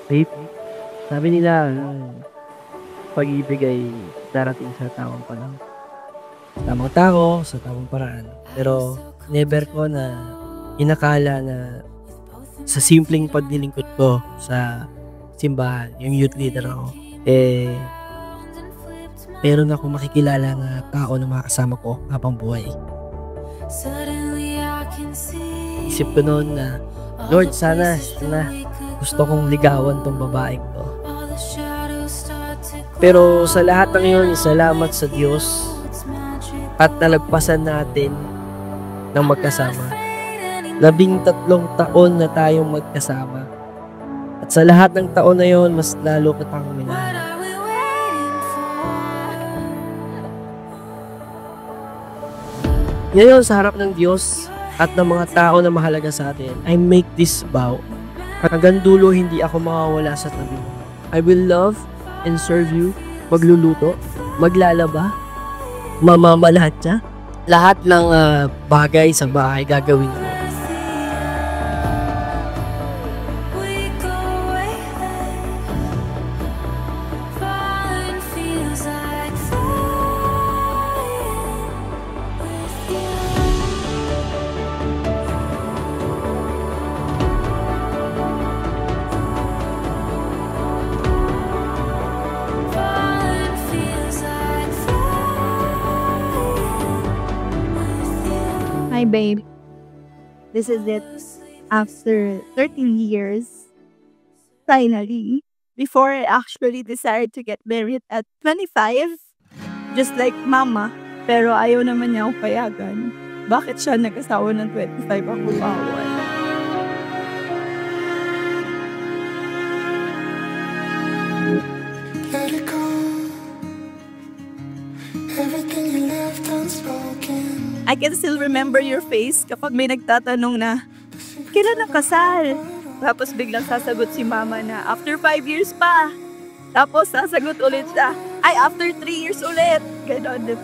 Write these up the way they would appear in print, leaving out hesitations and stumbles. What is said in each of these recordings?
Faith, sabi nila, pag-ibig ay darating sa tamang panahon. Tamang tao, sa tamang paraan. Pero, never ko na inakala na sa simpleng paglilingkod ko sa simbahan, yung youth leader ako, meron ako makikilala na tao na makakasama ko habang buhay. Isip ko noon na, Lord, sana gusto kong ligawan tong babaeng to. Pero sa lahat ng yun, salamat sa Diyos at nalagpasan natin ng magkasama. 13 taon na tayong magkasama. At sa lahat ng taon na yun, mas lalo kitang minahal. Ngayon, sa harap ng Diyos at ng mga tao na mahalaga sa atin, I make this vow. Hanggang dulo, hindi ako mawawala sa tabi mo. I will love and serve you, magluluto, maglalaba, mamamalatsa, lahat ng bagay sa bahay gagawin ko. Hi, babe. This is it. After 13 years, finally, before I actually decided to get married at 25, just like mama, pero ayaw naman niya akong payagan. Bakit siya nag-asawa ng 25 ako bawal? Let it go. Everything you left unspoken. I can still remember your face kapag may nagtatanong na, kailan ang kasal? Tapos biglang sasagot si mama na, after 5 years pa. Tapos sasagot ulit siya, ay, after 3 years ulit. Ganon.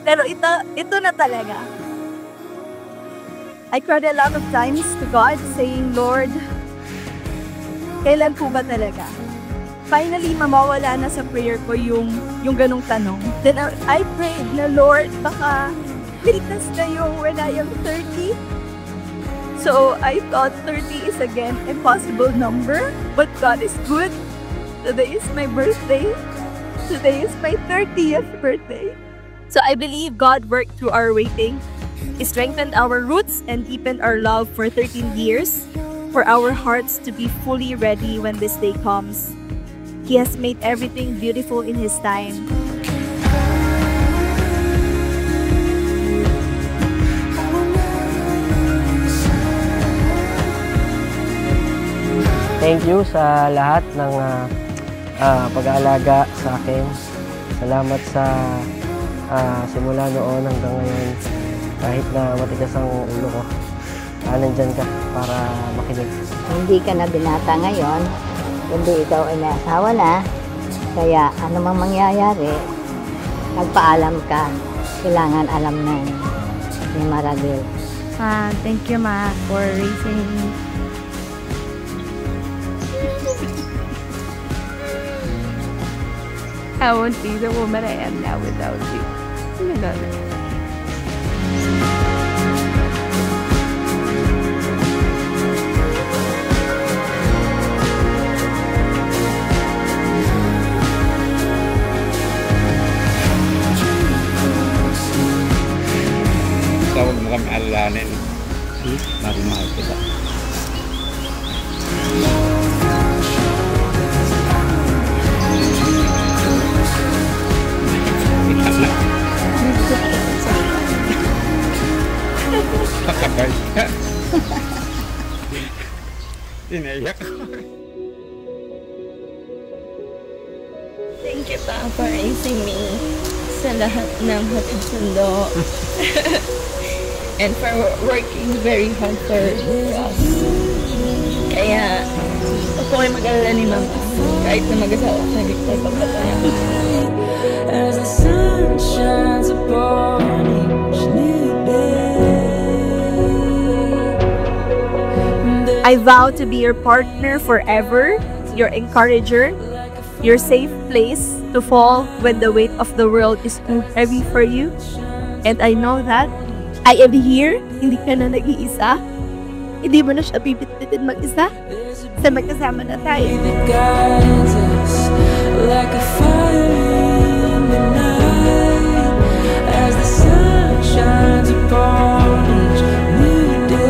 Pero ito na talaga. I cried a lot of times to God saying, Lord, kailan po ba talaga? Finally, mamawala na sa prayer ko yung ganong tanong. Then I prayed na, Lord, baka ligtas na yung when I am 30. So I thought 30 is again a possible number, but God is good. Today is my birthday. Today is my 30th birthday. So I believe God worked through our waiting. He strengthened our roots and deepened our love for 13 years, for our hearts to be fully ready when this day comes. He has made everything beautiful in His time. Thank you sa lahat ng pag-aalaga sa akin. Salamat sa simula noon hanggang ngayon. Kahit na matigas ang ulo ko, nandyan ka para makinig. Hindi ka na binata ngayon, kundi ikaw ay may asawa na. Kaya anumang mangyayari, nagpaalam ka. Kailangan alam na ni Maragil. Thank you, Ma, for raising me. I won't be the woman I am now without you. I love it. Huwag mo kami alalahanin. Mahal kita. Kakabay ka. Inaiyak. Thank you, Pa, for raising me sa lahat ng hatid sundo. And for working very hard for us. Kaya, ako ay mag-alala ni Mama. Kahit na mag-asawa ko, hindi ko pagpapatayan. As the sun shines upon each new day. I vow to be your partner forever, your encourager, your safe place to fall when the weight of the world is too heavy for you. And I know that I am here, hindi ka na nag-iisa. Hindi mo na siya bibit-bitin mag-isa. Sa magkasama na tayo. that guides us like a fire in the night as the sun shines upon each new day.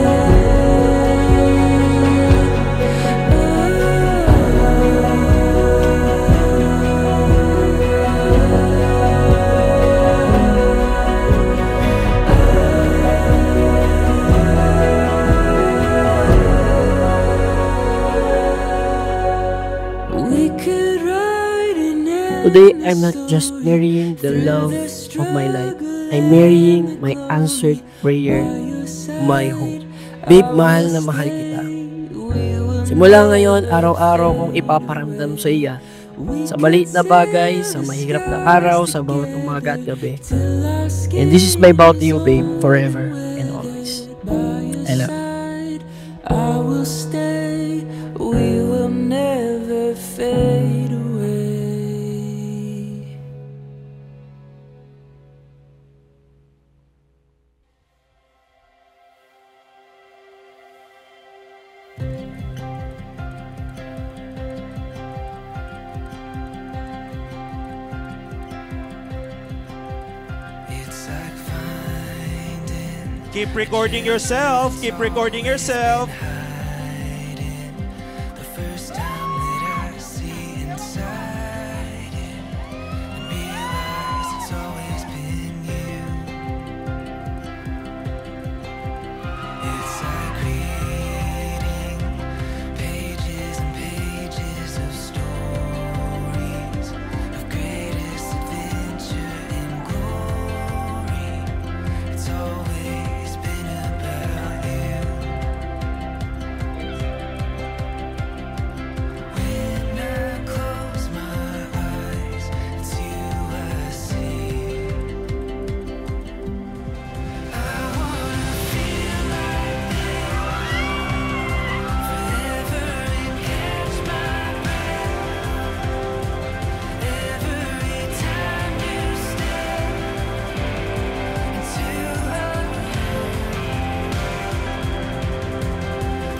We could ride in Today, I'm not just marrying the love of my life. I'm marrying my answered prayer, my hope. Babe, mahal na mahal kita. Simula ngayon, araw-araw kong ipaparamdam sa iya. Sa maliit na bagay, sa mahirap na araw, sa bawat umaga at gabi. And this is my vow to you, babe, forever and always. I love you. I will stay, we will never fade away. Keep recording yourself. Keep recording yourself. The first time that I see inside it and realize it's always been you. It's like reading pages and pages of stories of greatest adventure and glory. It's always been about you. When I close my eyes, it's you I see. I wanna feel like forever and catch my breath. Every time you step into a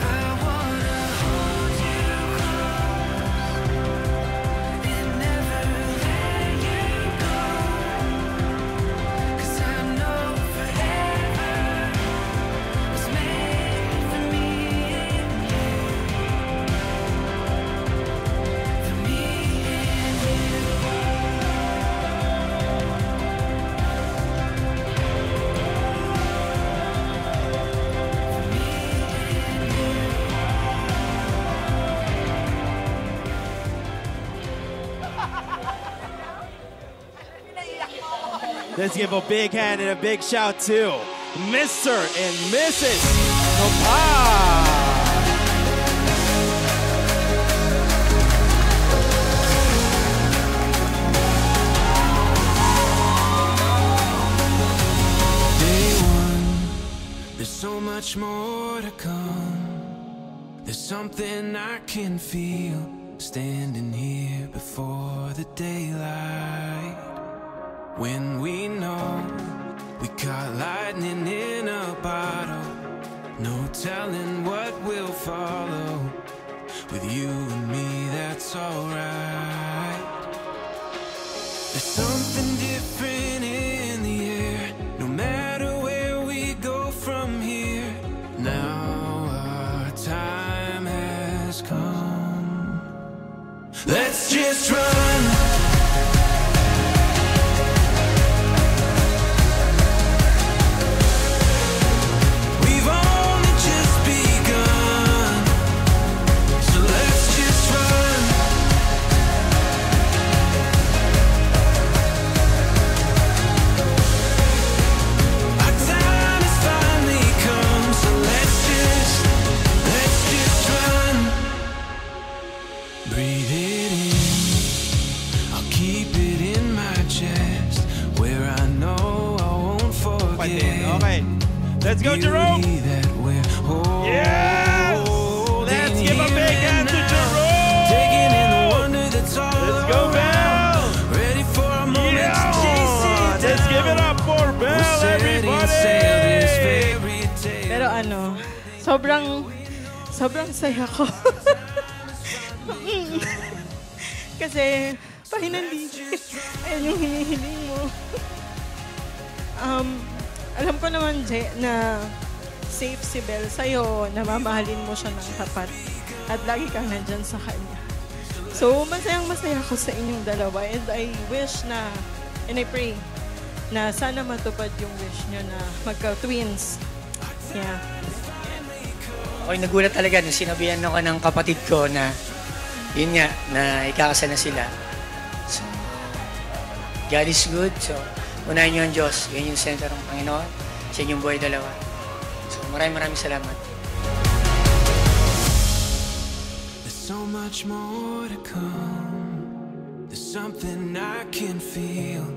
I wanna hold you close and never let you go. 'Cause I know forever was made for me and you. For me and Let's give a big hand and a big shout to Mr. and Mrs. Kapal. Day one, there's so much more to come. There's something I can feel standing here before the daylight. When we know we caught lightning in a bottle, no telling what will follow. With you and me, that's alright. There's something different in the air, no matter where we go from here. Now our time has come. Let's just run. We've only just begun, so let's just run. Our time has finally come, so let's just run. Breathe it in, I'll keep it in my chest, where I know I won't forget. Okay. Let's go, Jerome. That we're Yes! Let's give a big hand to Jerome. Take sobrang saya ko. Kasi, finally, ayun yung hinihiling mo. Alam ko naman, Je, na safe si Belle sa'yo, na mamahalin mo siya ng tapat at lagi kang nandyan sa kanya. So, masayang-masaya ako sa inyong dalawa and I wish na, and I pray na sana matupad yung wish nyo na magka-twins. Yeah. Ako'y nagulat talaga nung sinabihan ako ng kapatid ko na yun nga, na ikakasal na sila. So, God is good. So, unahin nyo ang Diyos. Yun yung center ng Panginoon sa inyong buhay dalawa. So, maraming salamat. There's so much more to come. There's something I can feel.